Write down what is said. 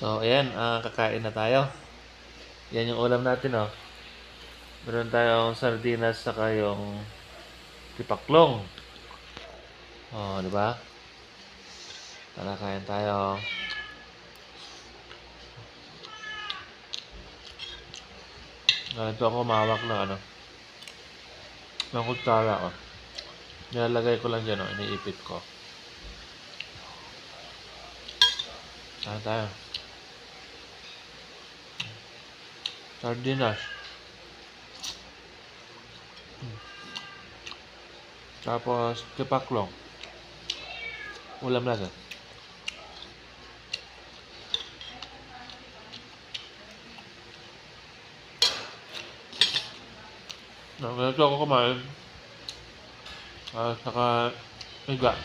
So, ayan, kakain na tayo. Yan yung ulam natin, oh. Meron tayong sardinas saka yung tipaklong. Oh, di ba? Tara, kain tayo. Ganito ako mawak na ng kutsara, oh. Nilalagay ko lang dyan, oh. Iniipit ko. Kain tayo. Sardinas. Tapos, tipaklong. Ulam natin. Ganito ako kumain. Saka, higa.